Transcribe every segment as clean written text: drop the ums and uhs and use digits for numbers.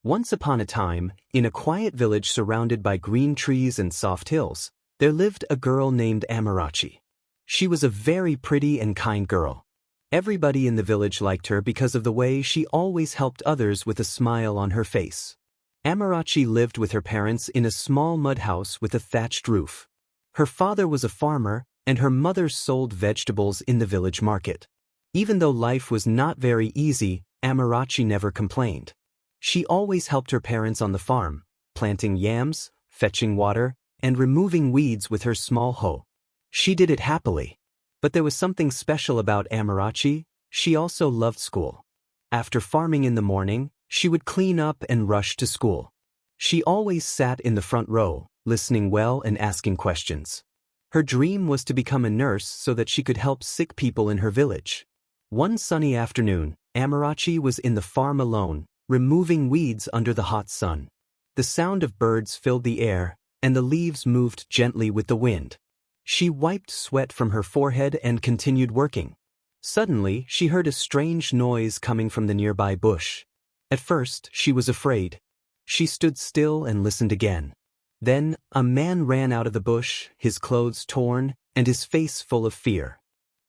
Once upon a time, in a quiet village surrounded by green trees and soft hills, there lived a girl named Amarachi. She was a very pretty and kind girl. Everybody in the village liked her because of the way she always helped others with a smile on her face. Amarachi lived with her parents in a small mud house with a thatched roof. Her father was a farmer, and her mother sold vegetables in the village market. Even though life was not very easy, Amarachi never complained. She always helped her parents on the farm, planting yams, fetching water, and removing weeds with her small hoe. She did it happily. But there was something special about Amarachi. She also loved school. After farming in the morning, she would clean up and rush to school. She always sat in the front row, listening well and asking questions. Her dream was to become a nurse so that she could help sick people in her village. One sunny afternoon, Amarachi was in the farm alone, removing weeds under the hot sun. The sound of birds filled the air, and the leaves moved gently with the wind. She wiped sweat from her forehead and continued working. Suddenly, she heard a strange noise coming from the nearby bush. At first, she was afraid. She stood still and listened again. Then, a man ran out of the bush, his clothes torn, and his face full of fear.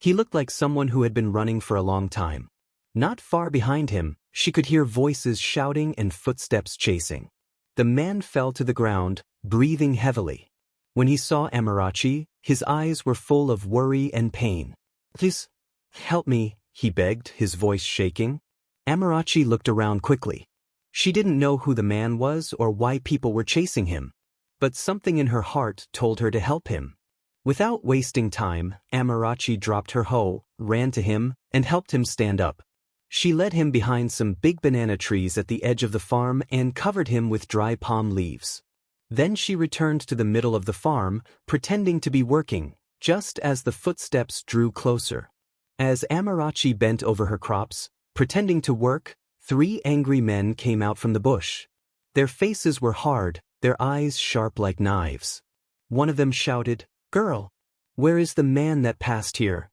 He looked like someone who had been running for a long time. Not far behind him, she could hear voices shouting and footsteps chasing. The man fell to the ground, breathing heavily. When he saw Amarachi, his eyes were full of worry and pain. "Please, help me," he begged, his voice shaking. Amarachi looked around quickly. She didn't know who the man was or why people were chasing him. But something in her heart told her to help him. Without wasting time, Amarachi dropped her hoe, ran to him, and helped him stand up. She led him behind some big banana trees at the edge of the farm and covered him with dry palm leaves. Then she returned to the middle of the farm, pretending to be working, just as the footsteps drew closer. As Amarachi bent over her crops, pretending to work, 3 angry men came out from the bush. Their faces were hard, their eyes sharp like knives. One of them shouted, "Girl, where is the man that passed here?"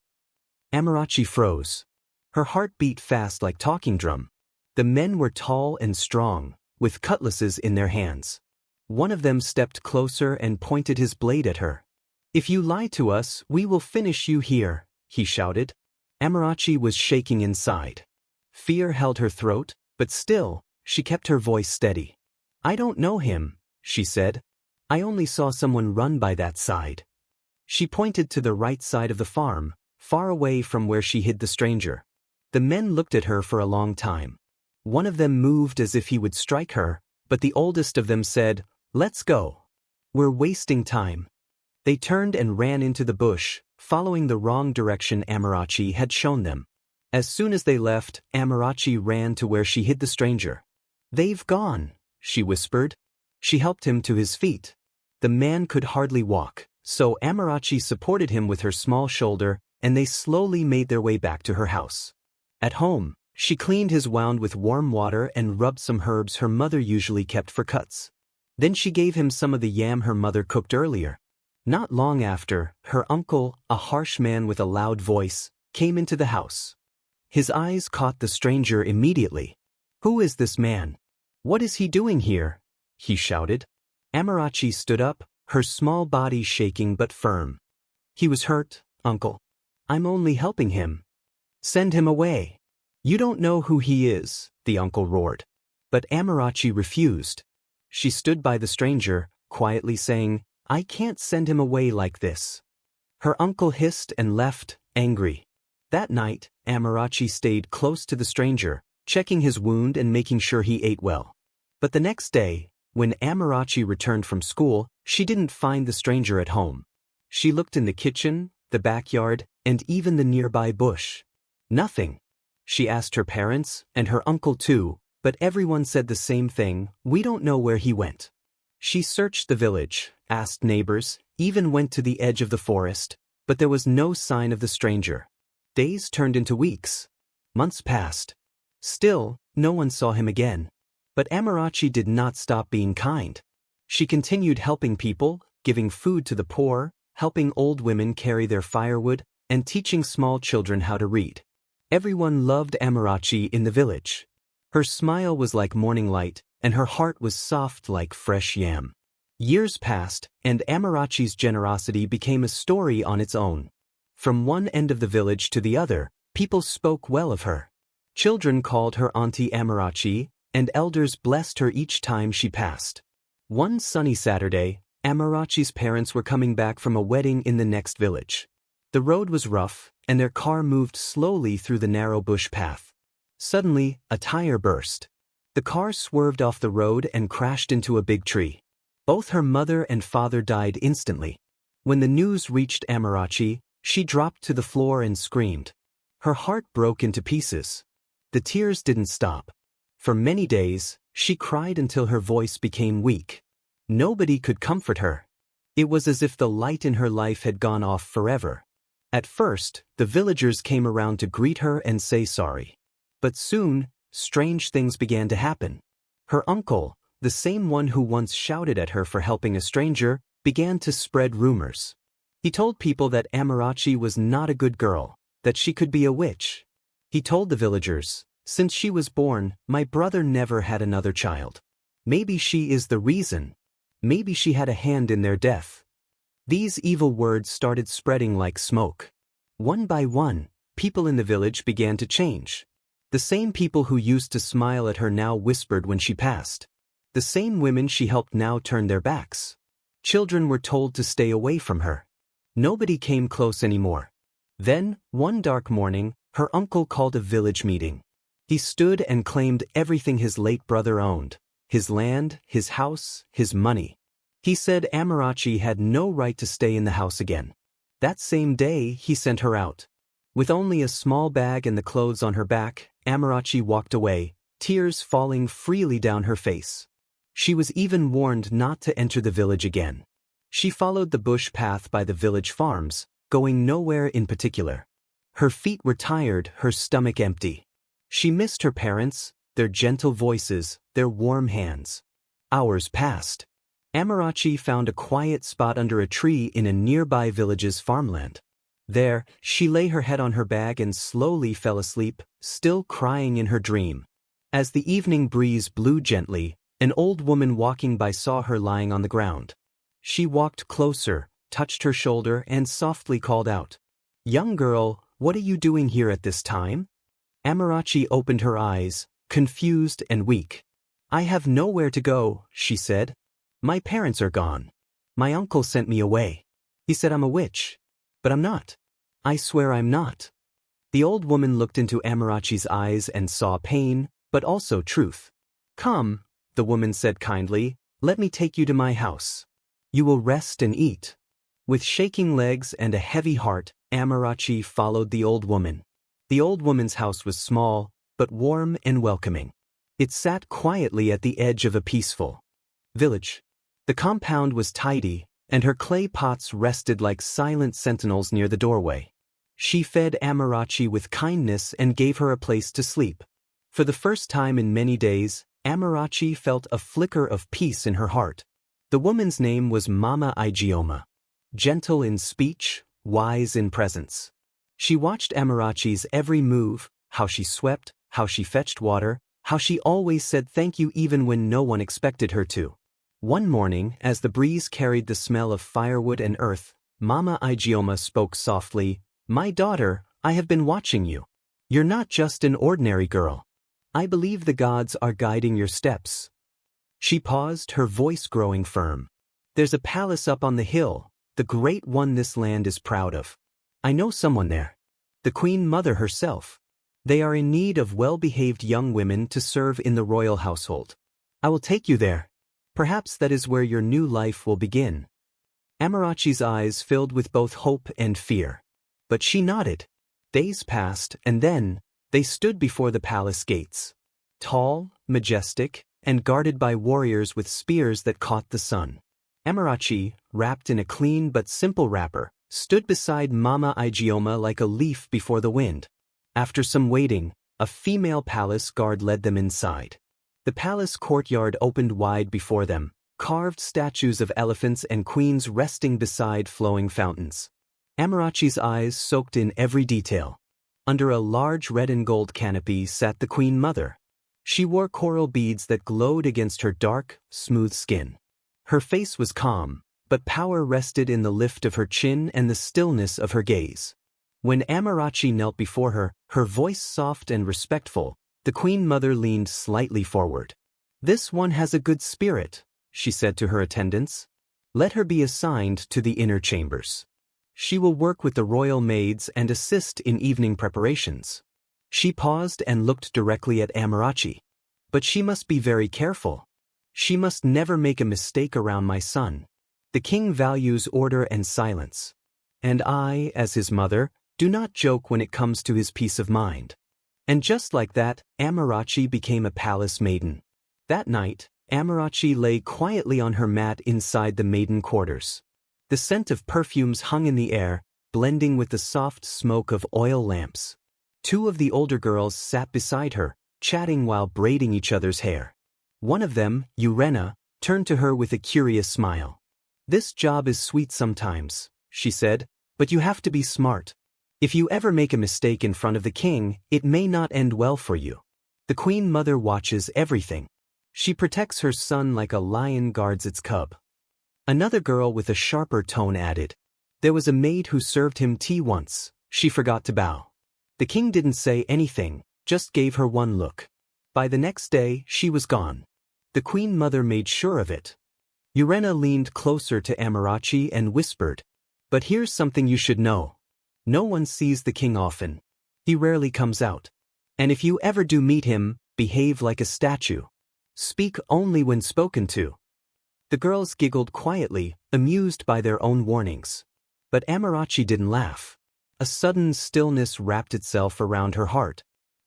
Amarachi froze. Her heart beat fast like talking drum. The men were tall and strong, with cutlasses in their hands. One of them stepped closer and pointed his blade at her. "If you lie to us, we will finish you here," he shouted. Amarachi was shaking inside. Fear held her throat, but still, she kept her voice steady. "I don't know him," she said. "I only saw someone run by that side." She pointed to the right side of the farm, far away from where she hid the stranger. The men looked at her for a long time. One of them moved as if he would strike her, but the oldest of them said, "Let's go. We're wasting time." They turned and ran into the bush, following the wrong direction Amarachi had shown them. As soon as they left, Amarachi ran to where she hid the stranger. "They've gone," she whispered. She helped him to his feet. The man could hardly walk, so Amarachi supported him with her small shoulder, and they slowly made their way back to her house. At home, she cleaned his wound with warm water and rubbed some herbs her mother usually kept for cuts. Then she gave him some of the yam her mother cooked earlier. Not long after, her uncle, a harsh man with a loud voice, came into the house. His eyes caught the stranger immediately. "Who is this man? What is he doing here?" he shouted. Amarachi stood up, her small body shaking but firm. "He was hurt, uncle. I'm only helping him." "Send him away." "You don't know who he is," the uncle roared. But Amarachi refused. She stood by the stranger, quietly saying, "I can't send him away like this." Her uncle hissed and left, angry. That night, Amarachi stayed close to the stranger, checking his wound and making sure he ate well. But the next day, when Amarachi returned from school, she didn't find the stranger at home. She looked in the kitchen, the backyard, and even the nearby bush. Nothing. She asked her parents, and her uncle too, but everyone said the same thing: "We don't know where he went." She searched the village, asked neighbors, even went to the edge of the forest, but there was no sign of the stranger. Days turned into weeks. Months passed. Still, no one saw him again. But Amarachi did not stop being kind. She continued helping people, giving food to the poor, helping old women carry their firewood, and teaching small children how to read. Everyone loved Amarachi in the village. Her smile was like morning light, and her heart was soft like fresh yam. Years passed, and Amarachi's generosity became a story on its own. From one end of the village to the other, people spoke well of her. Children called her Auntie Amarachi, and elders blessed her each time she passed. One sunny Saturday, Amarachi's parents were coming back from a wedding in the next village. The road was rough, and their car moved slowly through the narrow bush path. Suddenly, a tire burst. The car swerved off the road and crashed into a big tree. Both her mother and father died instantly. When the news reached Amarachi, she dropped to the floor and screamed. Her heart broke into pieces. The tears didn't stop. For many days, she cried until her voice became weak. Nobody could comfort her. It was as if the light in her life had gone off forever. At first, the villagers came around to greet her and say sorry. But soon, strange things began to happen. Her uncle, the same one who once shouted at her for helping a stranger, began to spread rumors. He told people that Amarachi was not a good girl, that she could be a witch. He told the villagers, "Since she was born, my brother never had another child. Maybe she is the reason. Maybe she had a hand in their death." These evil words started spreading like smoke. One by one, people in the village began to change. The same people who used to smile at her now whispered when she passed. The same women she helped now turned their backs. Children were told to stay away from her. Nobody came close anymore. Then, one dark morning, her uncle called a village meeting. He stood and claimed everything his late brother owned: his land, his house, his money. He said Amarachi had no right to stay in the house again. That same day, he sent her out. With only a small bag and the clothes on her back, Amarachi walked away, tears falling freely down her face. She was even warned not to enter the village again. She followed the bush path by the village farms, going nowhere in particular. Her feet were tired, her stomach empty. She missed her parents, their gentle voices, their warm hands. Hours passed. Amarachi found a quiet spot under a tree in a nearby village's farmland. There, she lay her head on her bag and slowly fell asleep, still crying in her dream. As the evening breeze blew gently, an old woman walking by saw her lying on the ground. She walked closer, touched her shoulder, and softly called out, "Young girl, what are you doing here at this time?" Amarachi opened her eyes, confused and weak. "I have nowhere to go," she said. "My parents are gone. My uncle sent me away. He said I'm a witch. But I'm not. I swear I'm not." The old woman looked into Amarachi's eyes and saw pain, but also truth. "Come," the woman said kindly, "let me take you to my house. You will rest and eat." With shaking legs and a heavy heart, Amarachi followed the old woman. The old woman's house was small, but warm and welcoming. It sat quietly at the edge of a peaceful village. The compound was tidy, and her clay pots rested like silent sentinels near the doorway. She fed Amarachi with kindness and gave her a place to sleep. For the first time in many days, Amarachi felt a flicker of peace in her heart. The woman's name was Mama Igioma. Gentle in speech, wise in presence. She watched Amarachi's every move, how she swept, how she fetched water, how she always said thank you even when no one expected her to. One morning, as the breeze carried the smell of firewood and earth, Mama Igioma spoke softly, "My daughter, I have been watching you. You're not just an ordinary girl. I believe the gods are guiding your steps." She paused, her voice growing firm. "There's a palace up on the hill, the great one this land is proud of. I know someone there. The Queen Mother herself. They are in need of well-behaved young women to serve in the royal household. I will take you there. Perhaps that is where your new life will begin." Amarachi's eyes filled with both hope and fear. But she nodded. Days passed, and then, they stood before the palace gates. Tall, majestic, and guarded by warriors with spears that caught the sun. Amarachi, wrapped in a clean but simple wrapper, stood beside Mama Igioma like a leaf before the wind. After some waiting, a female palace guard led them inside. The palace courtyard opened wide before them, carved statues of elephants and queens resting beside flowing fountains. Amarachi's eyes soaked in every detail. Under a large red and gold canopy sat the Queen Mother. She wore coral beads that glowed against her dark, smooth skin. Her face was calm, but power rested in the lift of her chin and the stillness of her gaze. When Amarachi knelt before her, her voice soft and respectful, the Queen Mother leaned slightly forward. "This one has a good spirit," she said to her attendants. "Let her be assigned to the inner chambers. She will work with the royal maids and assist in evening preparations." She paused and looked directly at Amarachi. "But she must be very careful. She must never make a mistake around my son. The king values order and silence. And I, as his mother, do not joke when it comes to his peace of mind." And just like that, Amarachi became a palace maiden. That night, Amarachi lay quietly on her mat inside the maiden quarters. The scent of perfumes hung in the air, blending with the soft smoke of oil lamps. Two of the older girls sat beside her, chatting while braiding each other's hair. One of them, Urena, turned to her with a curious smile. "This job is sweet sometimes," she said, "but you have to be smart. If you ever make a mistake in front of the king, it may not end well for you. The Queen Mother watches everything. She protects her son like a lion guards its cub." Another girl with a sharper tone added, "There was a maid who served him tea once. She forgot to bow. The king didn't say anything, just gave her one look. By the next day, she was gone. The Queen Mother made sure of it." Urena leaned closer to Amarachi and whispered, "But here's something you should know. No one sees the king often. He rarely comes out. And if you ever do meet him, behave like a statue. Speak only when spoken to." The girls giggled quietly, amused by their own warnings. But Amarachi didn't laugh. A sudden stillness wrapped itself around her heart.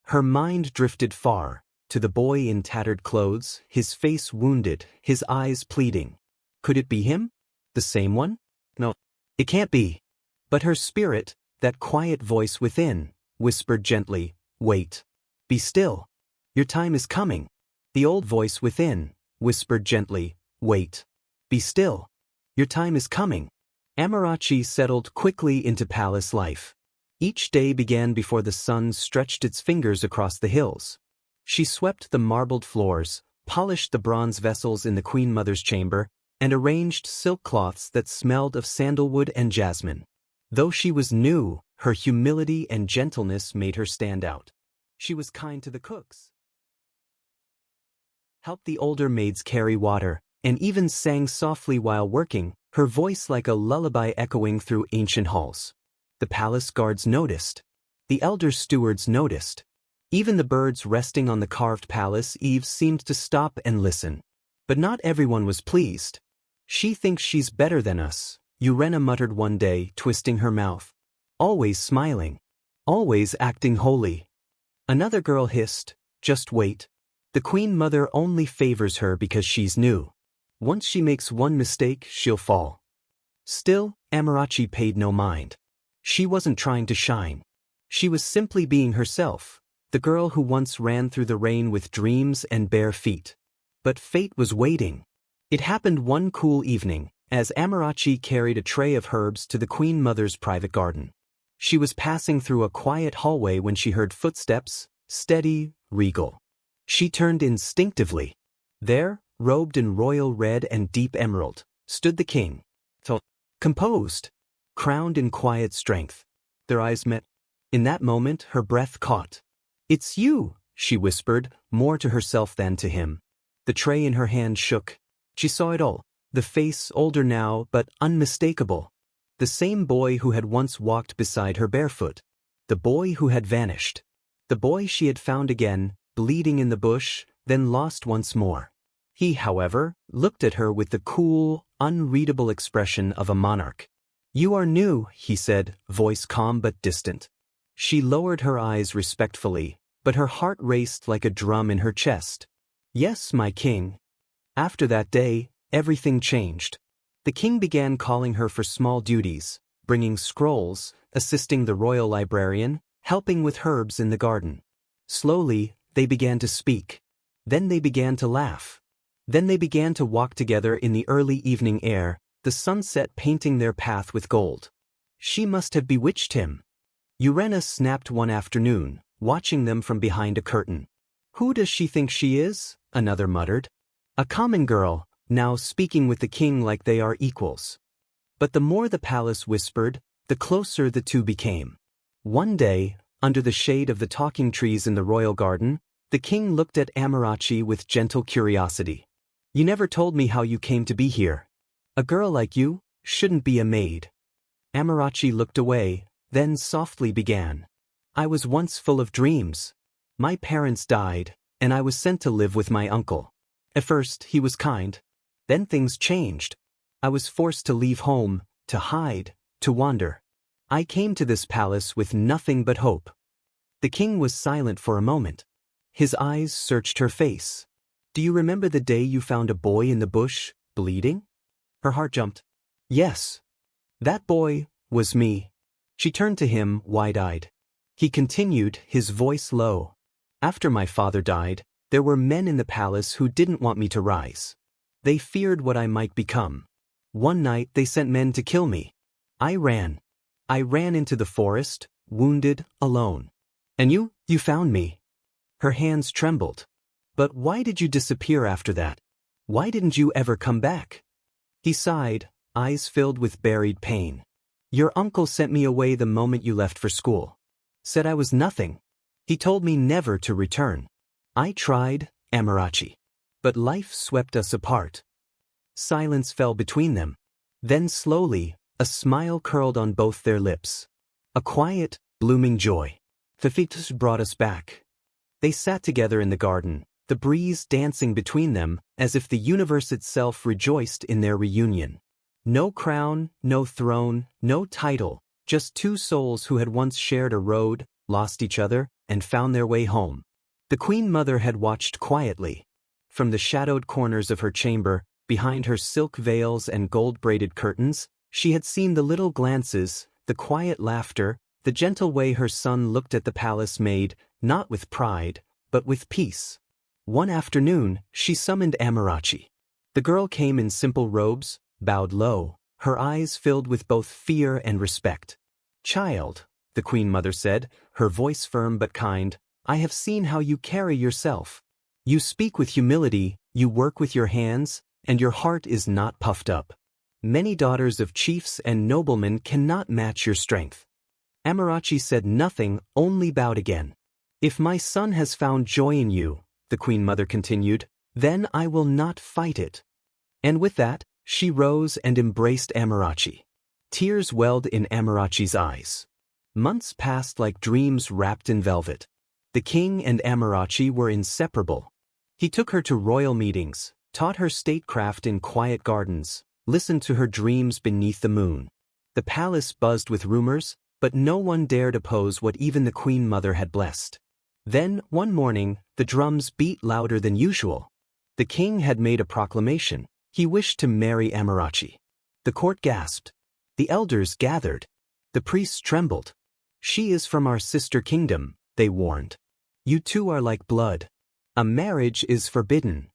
Her mind drifted far, to the boy in tattered clothes, his face wounded, his eyes pleading. Could it be him? The same one? No, it can't be. But her spirit, that quiet voice within, whispered gently, "Wait. Be still. Your time is coming." The old voice within whispered gently, "Wait. Be still. Your time is coming." Amarachi settled quickly into palace life. Each day began before the sun stretched its fingers across the hills. She swept the marbled floors, polished the bronze vessels in the Queen Mother's chamber, and arranged silk cloths that smelled of sandalwood and jasmine. Though she was new, her humility and gentleness made her stand out. She was kind to the cooks, helped the older maids carry water, and even sang softly while working, her voice like a lullaby echoing through ancient halls. The palace guards noticed. The elder stewards noticed. Even the birds resting on the carved palace eaves seemed to stop and listen. But not everyone was pleased. "She thinks she's better than us," Urena muttered one day, twisting her mouth. "Always smiling. Always acting holy." Another girl hissed, "Just wait. The Queen Mother only favors her because she's new. Once she makes one mistake, she'll fall." Still, Amarachi paid no mind. She wasn't trying to shine. She was simply being herself, the girl who once ran through the rain with dreams and bare feet. But fate was waiting. It happened one cool evening, as Amarachi carried a tray of herbs to the Queen Mother's private garden. She was passing through a quiet hallway when she heard footsteps, steady, regal. She turned instinctively. There, robed in royal red and deep emerald, stood the king. Composed, crowned in quiet strength. Their eyes met. In that moment, her breath caught. "It's you," she whispered, more to herself than to him. The tray in her hand shook. She saw it all. The face, older now, but unmistakable. The same boy who had once walked beside her barefoot. The boy who had vanished. The boy she had found again, bleeding in the bush, then lost once more. He, however, looked at her with the cool, unreadable expression of a monarch. "You are new," he said, voice calm but distant. She lowered her eyes respectfully, but her heart raced like a drum in her chest. "Yes, my king." After that day, everything changed. The king began calling her for small duties, bringing scrolls, assisting the royal librarian, helping with herbs in the garden. Slowly, they began to speak. Then they began to laugh. Then they began to walk together in the early evening air, the sunset painting their path with gold. She must have bewitched him. Urena snapped one afternoon, watching them from behind a curtain. "Who does she think she is?" another muttered. "A common girl, now speaking with the king like they are equals." But the more the palace whispered, the closer the two became. One day, under the shade of the talking trees in the royal garden, the king looked at Amarachi with gentle curiosity. "You never told me how you came to be here. A girl like you shouldn't be a maid." Amarachi looked away, then softly began. "I was once full of dreams. My parents died, and I was sent to live with my uncle. At first, he was kind. Then things changed. I was forced to leave home, to hide, to wander. I came to this palace with nothing but hope." The king was silent for a moment. His eyes searched her face. "Do you remember the day you found a boy in the bush, bleeding?" Her heart jumped. "Yes. That boy was me." She turned to him, wide-eyed. He continued, his voice low. "After my father died, there were men in the palace who didn't want me to rise. They feared what I might become. One night they sent men to kill me. I ran. I ran into the forest, wounded, alone. And you found me." Her hands trembled. "But why did you disappear after that? Why didn't you ever come back?" He sighed, eyes filled with buried pain. "Your uncle sent me away the moment you left for school. Said I was nothing. He told me never to return. I tried, Amarachi. But life swept us apart." Silence fell between them. Then slowly, a smile curled on both their lips. A quiet, blooming joy. "Fafitus brought us back." They sat together in the garden, the breeze dancing between them as if the universe itself rejoiced in their reunion. No crown, no throne, no title, just two souls who had once shared a road, lost each other, and found their way home. The Queen Mother had watched quietly. From the shadowed corners of her chamber, behind her silk veils and gold-braided curtains, she had seen the little glances, the quiet laughter, the gentle way her son looked at the palace maid, not with pride, but with peace. One afternoon, she summoned Amarachi. The girl came in simple robes, bowed low, her eyes filled with both fear and respect. "Child," the Queen Mother said, her voice firm but kind, "I have seen how you carry yourself. You speak with humility, you work with your hands, and your heart is not puffed up. Many daughters of chiefs and noblemen cannot match your strength." Amarachi said nothing, only bowed again. "If my son has found joy in you," the Queen Mother continued, "then I will not fight it." And with that, she rose and embraced Amarachi. Tears welled in Amarachi's eyes. Months passed like dreams wrapped in velvet. The king and Amarachi were inseparable. He took her to royal meetings, taught her statecraft in quiet gardens, listened to her dreams beneath the moon. The palace buzzed with rumors, but no one dared oppose what even the Queen Mother had blessed. Then, one morning, the drums beat louder than usual. The king had made a proclamation. He wished to marry Amarachi. The court gasped. The elders gathered. The priests trembled. "She is from our sister kingdom," they warned. "You two are like blood. A marriage is forbidden."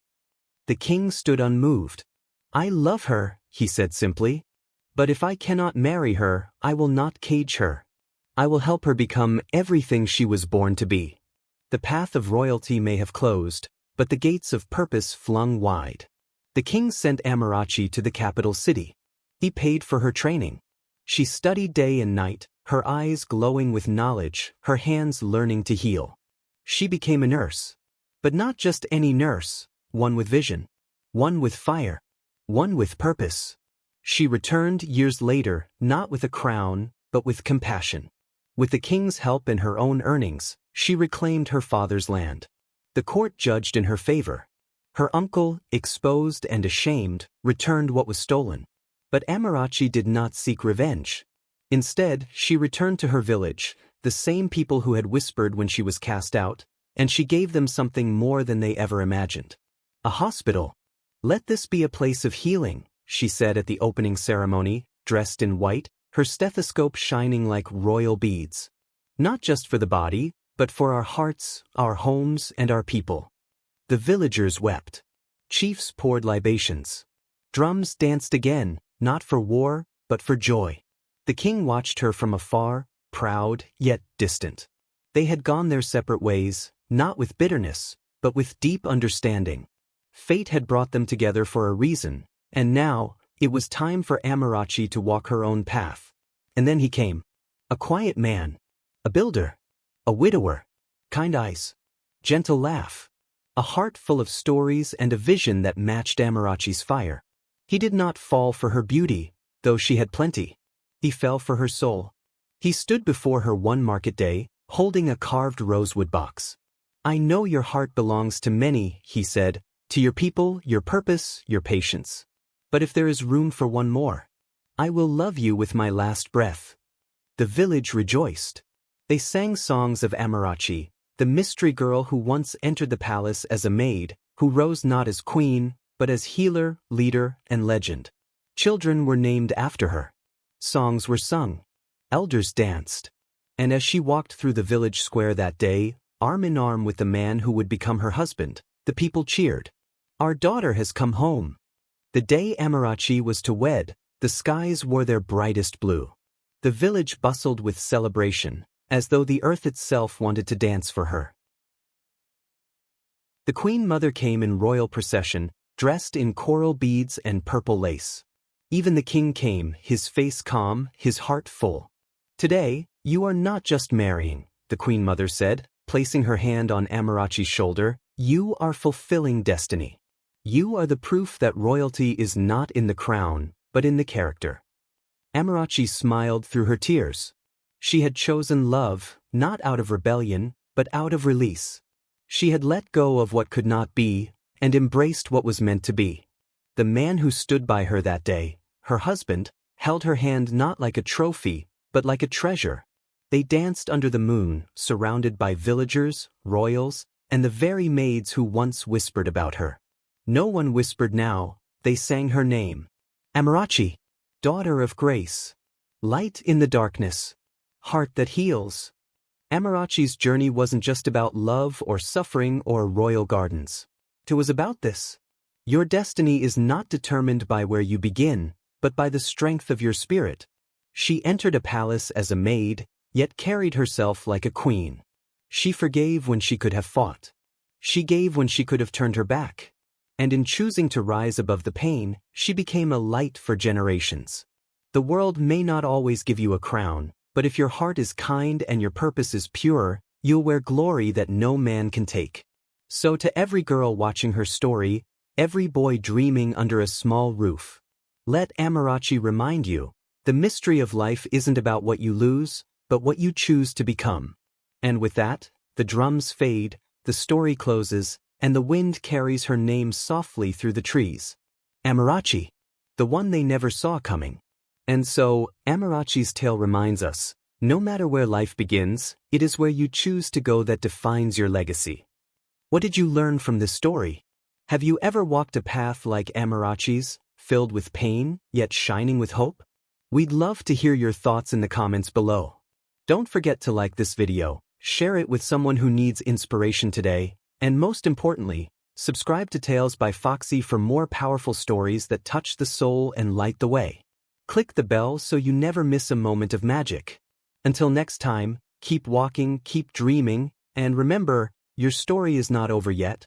The king stood unmoved. "I love her," he said simply. "But if I cannot marry her, I will not cage her. I will help her become everything she was born to be." The path of royalty may have closed, but the gates of purpose flung wide. The king sent Amarachi to the capital city. He paid for her training. She studied day and night, her eyes glowing with knowledge, her hands learning to heal. She became a nurse. But not just any nurse, one with vision, one with fire, one with purpose. She returned years later, not with a crown, but with compassion. With the king's help and her own earnings, she reclaimed her father's land. The court judged in her favor. Her uncle, exposed and ashamed, returned what was stolen. But Amarachi did not seek revenge. Instead, she returned to her village, the same people who had whispered when she was cast out, and she gave them something more than they ever imagined. A hospital. "Let this be a place of healing," she said at the opening ceremony, dressed in white, her stethoscope shining like royal beads. "Not just for the body, but for our hearts, our homes, and our people." The villagers wept. Chiefs poured libations. Drums danced again, not for war, but for joy. The king watched her from afar, proud yet distant. They had gone their separate ways, not with bitterness, but with deep understanding. Fate had brought them together for a reason, and now, it was time for Amarachi to walk her own path. And then he came. A quiet man. A builder. A widower. Kind eyes. Gentle laugh. A heart full of stories and a vision that matched Amarachi's fire. He did not fall for her beauty, though she had plenty. He fell for her soul. He stood before her one market day, holding a carved rosewood box. I know your heart belongs to many, he said, to your people, your purpose, your patience. But if there is room for one more, I will love you with my last breath. The village rejoiced. They sang songs of Amarachi, the mystery girl who once entered the palace as a maid, who rose not as queen, but as healer, leader, and legend. Children were named after her. Songs were sung. Elders danced. And as she walked through the village square that day, arm in arm with the man who would become her husband, the people cheered. Our daughter has come home. The day Amarachi was to wed, the skies wore their brightest blue. The village bustled with celebration, as though the earth itself wanted to dance for her. The Queen Mother came in royal procession, dressed in coral beads and purple lace. Even the king came, his face calm, his heart full. Today, you are not just marrying, the Queen Mother said, placing her hand on Amarachi's shoulder, you are fulfilling destiny. You are the proof that royalty is not in the crown, but in the character. Amarachi smiled through her tears. She had chosen love, not out of rebellion, but out of release. She had let go of what could not be, and embraced what was meant to be. The man who stood by her that day, her husband, held her hand not like a trophy, but like a treasure. They danced under the moon, surrounded by villagers, royals, and the very maids who once whispered about her. No one whispered now, they sang her name. Amarachi, daughter of grace, light in the darkness, heart that heals. Amarachi's journey wasn't just about love or suffering or royal gardens. It was about this. Your destiny is not determined by where you begin, but by the strength of your spirit. She entered a palace as a maid, yet carried herself like a queen. She forgave when she could have fought. She gave when she could have turned her back. And in choosing to rise above the pain, she became a light for generations. The world may not always give you a crown, but if your heart is kind and your purpose is pure, you'll wear glory that no man can take. So to every girl watching her story, every boy dreaming under a small roof, let Amarachi remind you, the mystery of life isn't about what you lose, but what you choose to become. And with that, the drums fade, the story closes, and the wind carries her name softly through the trees. Amarachi, the one they never saw coming. And so, Amarachi's tale reminds us, no matter where life begins, it is where you choose to go that defines your legacy. What did you learn from this story? Have you ever walked a path like Amarachi's, filled with pain, yet shining with hope? We'd love to hear your thoughts in the comments below. Don't forget to like this video, share it with someone who needs inspiration today, and most importantly, subscribe to Tales by Foxy for more powerful stories that touch the soul and light the way. Click the bell so you never miss a moment of magic. Until next time, keep walking, keep dreaming, and remember, your story is not over yet.